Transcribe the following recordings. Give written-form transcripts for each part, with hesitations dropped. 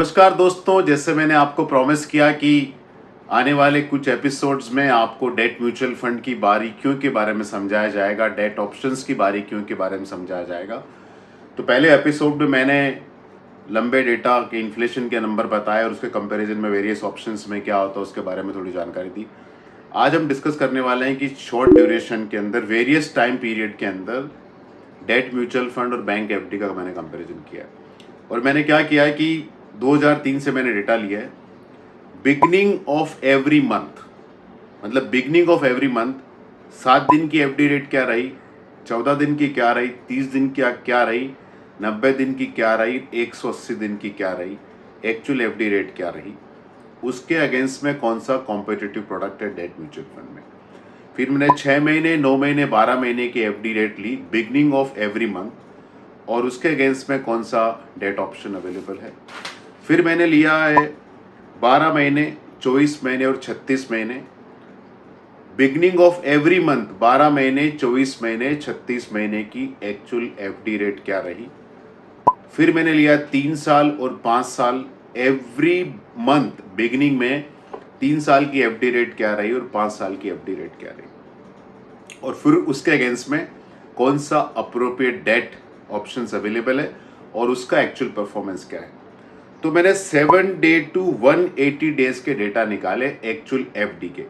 नमस्कार दोस्तों, जैसे मैंने आपको प्रॉमिस किया कि आने वाले कुछ एपिसोड्स में आपको डेट म्यूचुअल फंड की बारीकियों के बारे में समझाया जाएगा, डेट ऑप्शंस की बारीकियों के बारे में समझाया जाएगा। तो पहले एपिसोड में मैंने लंबे डेटा के इन्फ्लेशन के नंबर बताए और उसके कंपैरिजन में वेरियस ऑप्शंस में क्या होता है उसके बारे में थोड़ी जानकारी दी। आज हम डिस्कस करने वाले हैं कि शॉर्ट ड्यूरेशन के अंदर वेरियस टाइम पीरियड के अंदर डेट म्यूचुअल फंड और बैंक एफडी का मैंने कंपैरिजन किया है। और मैंने क्या किया है कि 2003 से मैंने डेटा लिया है। बिगनिंग ऑफ एवरी मंथ, मतलब बिगनिंग ऑफ एवरी मंथ 7 दिन की एफडी रेट क्या रही, 14 दिन की क्या रही, 30 दिन की क्या रही, 90 दिन की क्या रही, 180 दिन की क्या रही, एक्चुअल एफडी रेट क्या रही, उसके अगेंस्ट में कौन सा कॉम्पिटिटिव प्रोडक्ट है डेट म्यूचुअल फंड में। फिर मैंने 6 महीने, 9 महीने, 12 महीने की एफडी रेट ली बिगनिंग ऑफ एवरी मंथ और उसके अगेंस्ट में कौन सा डेट ऑप्शन अवेलेबल है। फिर मैंने लिया है 12 महीने, 24 महीने और 36 महीने, बिगनिंग ऑफ एवरी मंथ 12 महीने, 24 महीने, 36 महीने की एक्चुअल एफडी रेट क्या रही। फिर मैंने लिया 3 साल और 5 साल, एवरी मंथ बिगनिंग में 3 साल की एफडी रेट क्या रही और 5 साल की एफडी रेट क्या रही, और फिर उसके अगेंस्ट में कौन सा अप्रोप्रिएट डेट ऑप्शंस अवेलेबल है और उसका एक्चुअल परफॉर्मेंस क्या है। तो मैंने 7 डे टू 180 डेज के डेटा निकाले एक्चुअल एफडी के।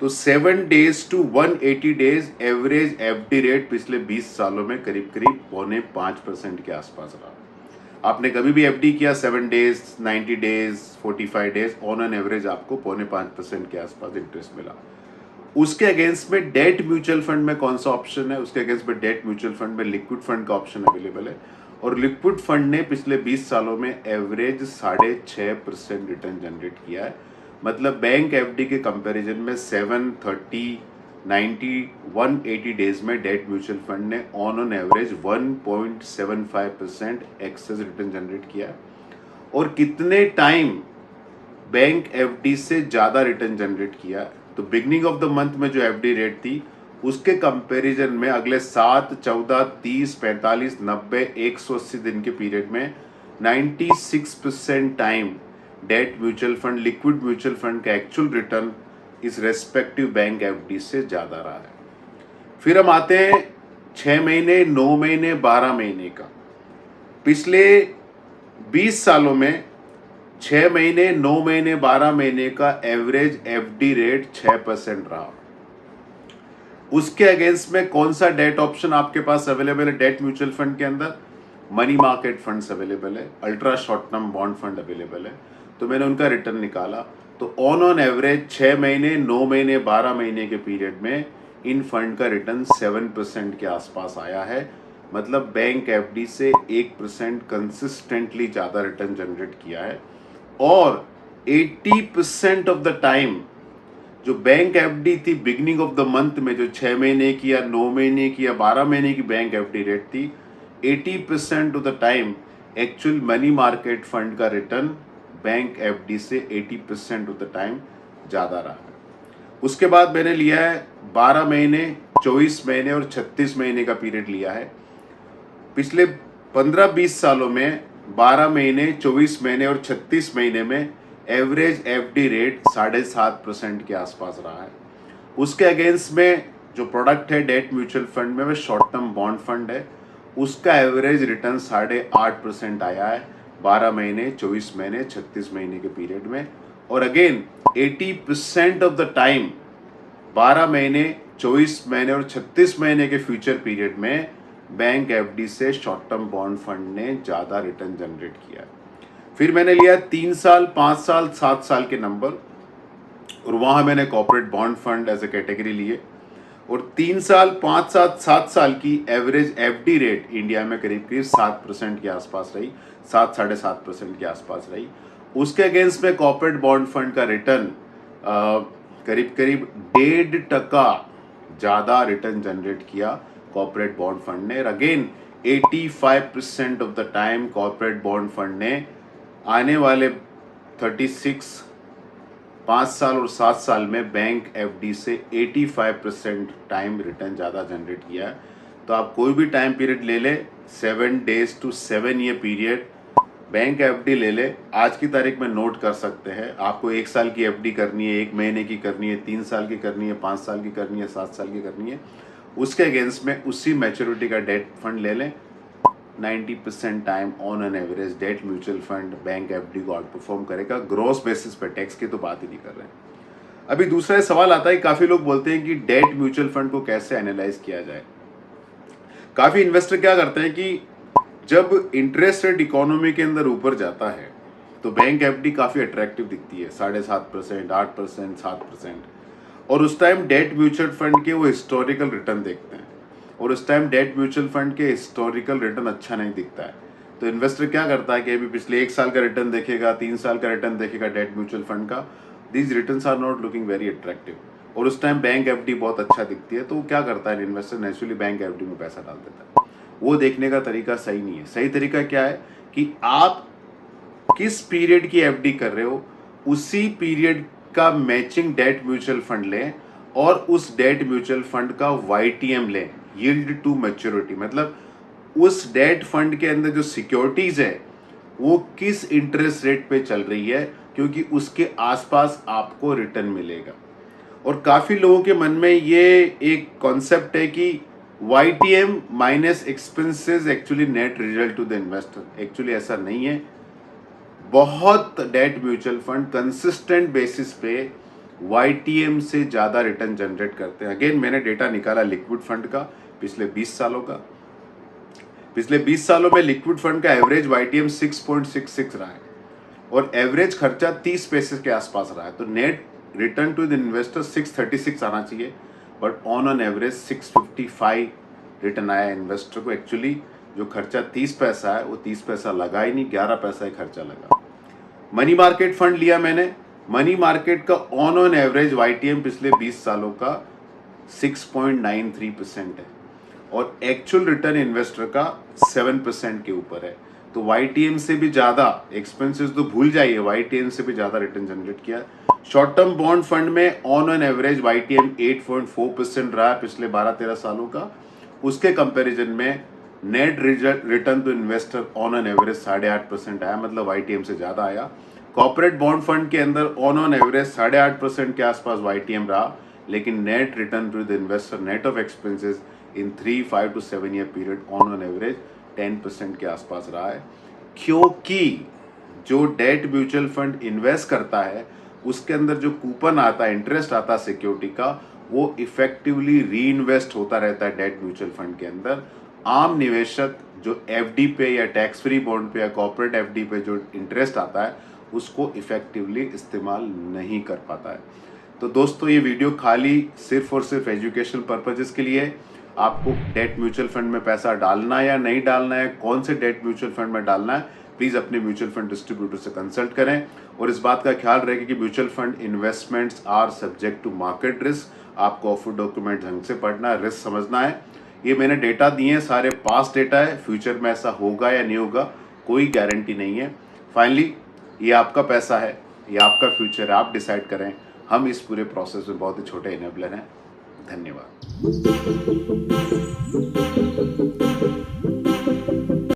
तो 7 days to 180 days average FD rate पिछले 20 सालों में करीब करीब 4.5% के आसपास रहा। आपने कभी भी एफडी किया 7 days, 90 days, 45 days, on an average आपको 4.5% के आसपास इंटरेस्ट मिला। उसके अगेंस्ट में डेट म्यूचुअल फंड में कौन सा ऑप्शन है, उसके अगेंस्ट में डेट म्यूचुअल फंड में लिक्विड फंड का ऑप्शन अवेलेबल है और लिक्विड फंड ने पिछले 20 सालों में एवरेज 6.5% रिटर्न जनरेट किया है। मतलब बैंक एफडी के कंपैरिजन में 7, 30, 90, 180 डेज में डेट म्यूचुअल फंड ने on average 1.75% excess return generate किया है। और कितने टाइम बैंक एफडी से ज़्यादा रिटर्न जनरेट किया है, तो बिगनिंग ऑफ द मंथ में जो एफडी रेट थी उसके कंपैरिजन में अगले 7, 14, 30, 45, 90, 180 दिन के पीरियड में 96% time date mutual fund, liquid mutual fund का एक्चुअल रिटर्न इस रेस्पेक्टिव बैंक एफडी से ज़्यादा रहा है। फिर हम आते हैं 6 महीने, 9 महीने, 12 महीने का। पिछले 20 सालों में 6 महीने, 9 महीने, 12 महीने का एवरेज एफडी रेट 6% रहा। उसके अगेंस्ट में कौन सा डेट ऑप्शन आपके पास अवेलेबल है डेट म्यूचुअल फंड के अंदर? मनी मार्केट फंड्स अवेलेबल है, ultra short term bond fund available है। तो मैंने उनका रिटर्न निकाला तो ऑन एवरेज 6 महीने, 9 महीने, 12 महीने के पीरियड में इन फंड का रिटर्न 7% के आसपास आया है। मतलब बैंक एफडी से 1% कंसिस्टेंटली ज़्यादा रिटर्न जनरेट किया है। और 80% ऑफ द टाइम जो बैंक एफडी थी बिगनिंग ऑफ द मंथ में, जो 6 महीने की या 9 महीने की या 12 महीने की बैंक एफडी रेट थी, 80% of the time actual money market fund का रिटर्न बैंक एफडी से 80% ऑफ द टाइम ज़्यादा रहा है। उसके बाद मैंने लिया है 12 महीने, 24 महीने और 36 महीने का पीरियड लिया है। पिछले 15-20 सालों में 12 महीने, 24 महीने और 36 महीने में एवरेज एफडी रेट 7.5% के आसपास रहा है। उसके अगेंस्ट में जो प्रोडक्ट है डेट म्यूचुअल फंड में, वह शॉर्ट टर्म बॉन्ड फंड है। उसका एवरेज रिटर्न 8.5% आया है 12 महीने, 24 महीने, 36 महीने के पीरियड में। और अगेन 80% ऑफ द टाइम 12 महीने, 24 महीने और 36 महीने के फ्यूचर पीरियड में बैंक एफडी से शॉर्ट टर्म बॉन्ड फंड ने ज़्यादा रिटर्न जनरेट किया है। फिर मैंने लिया 3 साल, 5 साल, 7 साल के नंबर और वहाँ मैंने corporate bond fund as a category लिए। और 3 साल, 5 साल, 7 साल की एवरेज एफडी रेट इंडिया में करीब करीब 7% के आसपास रही, 7-7.5% के आसपास रही। उसके अगेंस्ट में कॉर्पोरेट बॉन्ड फंड का रिटर्न करीब करीब 1.5% ज़्यादा रिटर्न जनरेट किया कॉर्पोरेट बॉन्ड फंड ने। और again 85% of the time corporate bond fund ने आने वाले 5 साल और 7 साल में बैंक एफडी से 85% टाइम रिटर्न ज़्यादा जनरेट किया है। तो आप कोई भी टाइम पीरियड ले ले, 7 days to 7 year period bank FD ले ले, आज की तारीख में नोट कर सकते हैं। आपको 1 साल की एफडी करनी है, 1 महीने की करनी है, 3 साल की करनी है, 5 साल की करनी है, 7 साल की करनी है, उसके अगेंस्ट में उसी मैच्योरिटी का डेट फंड ले लें। 90% time on an average date mutual fund bank FD को आउट परफॉर्म करेगा, ग्रॉस बेसिस पे, टैक्स की तो बात ही नहीं कर रहे हैं। अभी दूसरा सवाल आता है, काफी लोग बोलते हैं कि डेट म्यूचुअल फंड को कैसे एनालाइज किया जाए। काफी इन्वेस्टर क्या करते हैं कि जब इंटरेस्ट रेट इकोनॉमी के अंदर ऊपर जाता है तो बैंक एफडी काफी अट्रैक्टिव दिखती है, 7.5%, 8%, 7%, और उस टाइम डेट म्यूचुअल फंड के वो हिस्टोरिकल रिटर्न देखते हैं, और उस टाइम डेट म्यूचुअल फंड के हिस्टोरिकल रिटर्न अच्छा नहीं दिखता है। तो इन्वेस्टर क्या करता है कि अभी पिछले 1 साल का रिटर्न देखेगा, 3 साल का रिटर्न देखेगा डेट म्यूचुअल फंड का, these returns are not looking very attractive, और उस टाइम बैंक एफडी बहुत अच्छा दिखती है, तो वो क्या करता है, इन्वेस्टर नेचुरली बैंक एफडी में पैसा डाल देता है। वो देखने का तरीका सही नहीं है। सही तरीका क्या है कि आप किस पीरियड की एफडी कर रहे हो, उसी पीरियड का मैचिंग डेट म्यूचुअल फंड लें, और उस डेट म्यूचुअल फंड का YTM लें, यील्ड टू मैच्योरिटी, मतलब उस डेट फंड के अंदर जो सिक्योरिटीज है वो किस इंटरेस्ट रेट पे चल रही है, क्योंकि उसके आसपास आपको रिटर्न मिलेगा। और काफी लोगों के मन में ये एक कॉन्सेप्ट है कि YTM minus expenses actually net result to the investor. Actually ऐसा नहीं है। बहुत debt mutual fund consistent basis पे YTM से ज्यादा रिटर्न जनरेट करते हैं। अगेन मैंने डेटा निकाला लिक्विड फंड का पिछले 20 सालों का। पिछले 20 सालों में लिक्विड फंड का एवरेज YTM 6.66 रहा है, और एवरेज खर्चा 30 पैसे के आसपास रहा है। तो net return to the investor 636 आना चाहिए, but on an average 655 return आया इन्वेस्टर को। एक्चुअली जो खर्चा 30 पैसा है वो 30 पैसा लगा ही नहीं, 11 पैसा ही खर्चा लगा। मनी मार्केट फंड लिया मैंने, मनी मार्केट का ऑन एवरेज YTM पिछले 20 सालों का 6.93% है, और एक्चुअल रिटर्न इन्वेस्टर का 7% के ऊपर है। तो YTM से भी ज्यादा, एक्सपेंसेस तो भूल जाइए, YTM से भी ज्यादा रिटर्न जनरेट किया। शॉर्ट टर्म बॉन्ड फंड में ऑन एन एवरेज YTM 8.4% रहा है पिछले 12-13 सालों का। उसके कंपैरिजन में net return to investor on an average 8.5% आया, मतलब YTM से ज्यादा आया। कॉर्पोरेट बॉन्ड फंड के अंदर ऑन एवरेज 8.5% के आसपास YTM रहा, लेकिन net return to the investor net of expenses in 3, 5 to 7 year period on average 10% के आसपास रहा है। क्योंकि जो डेट म्यूचुअल फंड इन्वेस्ट करता है उसके अंदर जो कूपन आता है, इंटरेस्ट आता है सिक्योरिटी का, वो इफेक्टिवली री इन्वेस्ट होता रहता है डेट म्यूचुअल फंड के अंदर। आम निवेशक जो एफडी पे या टैक्स फ्री बॉन्ड पे या कॉर्पोरेट एफडी पे जो इंटरेस्ट आता है उसको इफेक्टिवली इस्तेमाल नहीं कर पाता है। तो दोस्तों ये वीडियो खाली सिर्फ और सिर्फ एजुकेशनल पर्पजेस के लिए है। आपको डेट म्यूचुअल फंड में पैसा डालना है या नहीं डालना है, कौन से डेट म्यूचुअल फंड में डालना है, प्लीज अपने म्यूचुअल फंड डिस्ट्रीब्यूटर से कंसल्ट करें। और इस बात का ख्याल रखें कि mutual fund investments are subject to market risk. आपको ऑफर डॉक्यूमेंट ढंग से पढ़ना है, रिस्क समझना है। ये मैंने डेटा दिए हैं, सारे पास्ट डेटा है, फ्यूचर में ऐसा होगा या नहीं होगा कोई गारंटी नहीं है। फाइनली ये आपका पैसा है, ये आपका फ्यूचर है, आप डिसाइड करें। हम इस पूरे प्रोसेस में बहुत ही छोटे इनेबलर हैं। धन्यवाद।